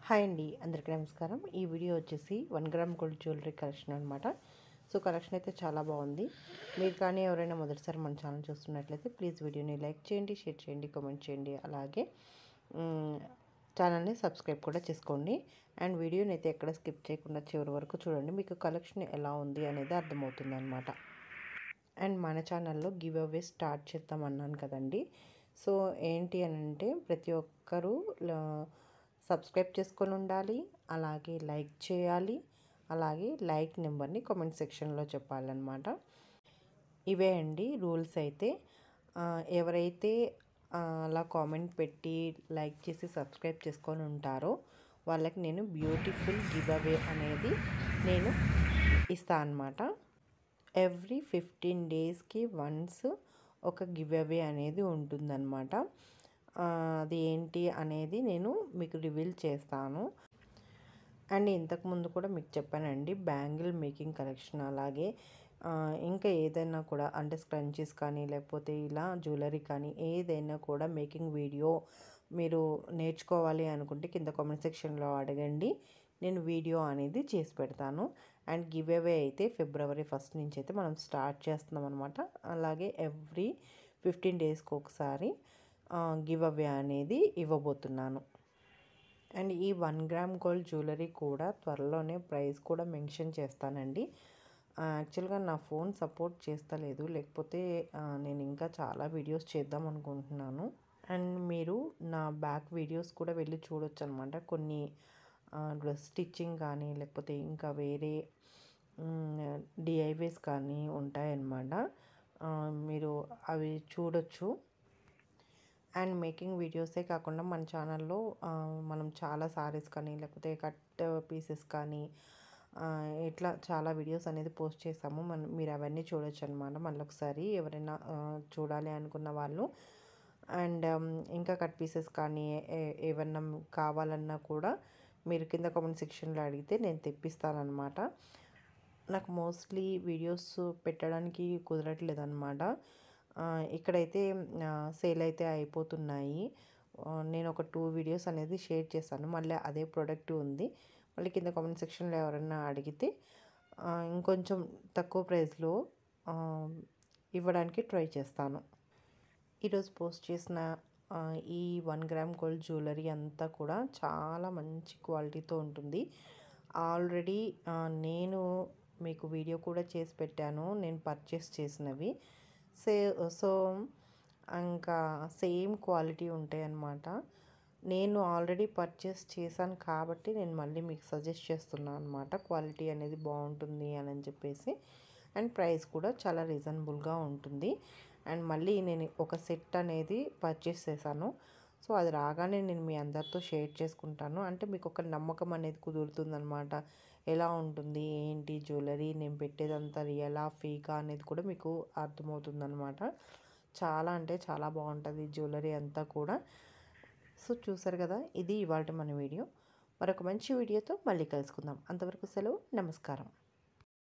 Hi అండి, అందరికీ నమస్కారం. ఈ వీడియో వచ్చేసి 1 గ్రామ్ గోల్డ్ జ్యువెలరీ కలెక్షన్ అనమాట. సో కలెక్షన్ అయితే చాలా బాగుంది. మీరు కానీ ఎవరైనా మొదటిసారి మన ఛానల్ చూస్తున్నట్లయితే ప్లీజ్ వీడియోని లైక్ చేయండి, షేర్ చేయండి, కామెంట్ చేయండి. అలాగే ఛానల్ని సబ్స్క్రైబ్ కూడా చేసుకోండి. అండ్ వీడియోని అయితే ఎక్కడ స్కిప్ చేయకుండా చివరి వరకు చూడండి. మీకు కలెక్షన్ ఎలా ఉంది అనేది అర్థమవుతుంది అనమాట. అండ్ మన ఛానల్లో గివ్ అవే స్టార్ట్ చేద్దామన్నాను కదండి. సో ఏంటి అని అంటే ప్రతి ఒక్కరూ సబ్స్క్రైబ్ చేసుకొని ఉండాలి, అలాగే లైక్ చేయాలి, అలాగే లైక్ నెంబర్ని కామెంట్ సెక్షన్లో చెప్పాలన్నమాట. ఇవే అండి రూల్స్ అయితే. ఎవరైతే అలా కామెంట్ పెట్టి లైక్ చేసి సబ్స్క్రైబ్ చేసుకొని ఉంటారో వాళ్ళకి నేను బ్యూటిఫుల్ గివ్ అవే అనేది నేను ఇస్తాను అన్నమాట. ఎవ్రీ 15 డేస్కి వన్స్ ఒక గివ్ అవే అనేది ఉంటుందన్నమాట. అది ఏంటి అనేది నేను మీకు రివీల్ చేస్తాను. అండ్ ఇంతకుముందు కూడా మీకు చెప్పానండి, బ్యాంగిల్ మేకింగ్ కలెక్షన్, అలాగే ఇంకా ఏదైనా కూడా అంటే స్క్రంచీస్ కానీ లేకపోతే ఇలా జ్యువెలరీ కానీ ఏదైనా కూడా మేకింగ్ వీడియో మీరు నేర్చుకోవాలి అనుకుంటే కింద కామెంట్ సెక్షన్లో అడగండి, నేను వీడియో అనేది చేసి పెడతాను. అండ్ గివ్ అవే అయితే ఫిబ్రవరి 1 నుంచి అయితే మనం స్టార్ట్ చేస్తున్నాం అనమాట. అలాగే ఎవ్రీ 15 డేస్కి ఒకసారి గివ్ అవే అనేది ఇవ్వబోతున్నాను. అండ్ ఈ 1 గ్రామ్ గోల్డ్ జ్యువెలరీ కూడా త్వరలోనే ప్రైస్ కూడా మెన్షన్ చేస్తానండి. యాక్చువల్గా నా ఫోన్ సపోర్ట్ చేస్తలేదు, లేకపోతే నేను ఇంకా చాలా వీడియోస్ చేద్దాం అనుకుంటున్నాను. అండ్ మీరు నా బ్యాక్ వీడియోస్ కూడా వెళ్ళి చూడొచ్చు అనమాట. కొన్ని స్టిచ్చింగ్ కానీ లేకపోతే ఇంకా వేరే డిఐవేస్ కానీ ఉంటాయన్నమాట. మీరు అవి చూడొచ్చు. అండ్ మేకింగ్ వీడియోసే కాకుండా మన ఛానల్లో మనం చాలా సారీస్ కానీ లేకపోతే కట్ పీసెస్ కానీ ఇట్లా చాలా వీడియోస్ అనేది పోస్ట్ చేసాము. మీరు అవన్నీ చూడొచ్చు అనమాట. మళ్ళీ ఒకసారి ఎవరైనా చూడాలి అనుకున్న వాళ్ళు. అండ్ ఇంకా కట్ పీసెస్ కానీ ఏమన్నా కావాలన్నా కూడా మీరు కింద కామెంట్ సెక్షన్లో అడిగితే నేను తెప్పిస్తానమాట. నాకు మోస్ట్లీ వీడియోస్ పెట్టడానికి కుదరట్లేదు అనమాట. ఇక్కడైతే సేల్ అయితే అయిపోతున్నాయి. నేను ఒక 2 వీడియోస్ అనేది షేర్ చేశాను. మళ్ళీ అదే ప్రోడక్ట్ ఉంది. మళ్ళీ కింద కామెంట్ సెక్షన్లో ఎవరైనా అడిగితే ఇంకొంచెం తక్కువ ప్రైస్లో ఇవ్వడానికి ట్రై చేస్తాను. ఈరోజు పోస్ట్ చేసిన ఈ 1 గ్రామ్ గోల్డ్ జ్యువెలరీ అంతా కూడా చాలా మంచి క్వాలిటీతో ఉంటుంది. ఆల్రెడీ నేను మీకు వీడియో కూడా చేసి పెట్టాను, నేను పర్చేస్ చేసినవి. సో ఇంకా సేమ్ క్వాలిటీ ఉంటాయి అన్నమాట. నేను ఆల్రెడీ పర్చేస్ చేశాను కాబట్టి నేను మళ్ళీ మీకు సజెస్ట్ చేస్తున్నాను అనమాట. క్వాలిటీ అనేది బాగుంటుంది అని చెప్పేసి. అండ్ ప్రైస్ కూడా చాలా రీజనబుల్గా ఉంటుంది. అండ్ మళ్ళీ నేను ఒక సెట్ అనేది పర్చేస్ చేశాను. సో అది రాగానే నేను మీ అందరితో షేర్ చేసుకుంటాను. అంటే మీకు ఒక నమ్మకం అనేది కుదురుతుందనమాట. ఎలా ఉంటుంది ఏంటి జ్యువెలరీ, నేను పెట్టేదంతా రియలా ఫేకా అనేది కూడా మీకు అర్థమవుతుందనమాట. చాలా అంటే చాలా బాగుంటుంది జ్యువెలరీ అంతా కూడా. సో చూసారు కదా, ఇది ఇవాళ మన వీడియో. మరొక మంచి వీడియోతో మళ్ళీ కలుసుకుందాం. అంతవరకు సెలవు, నమస్కారం.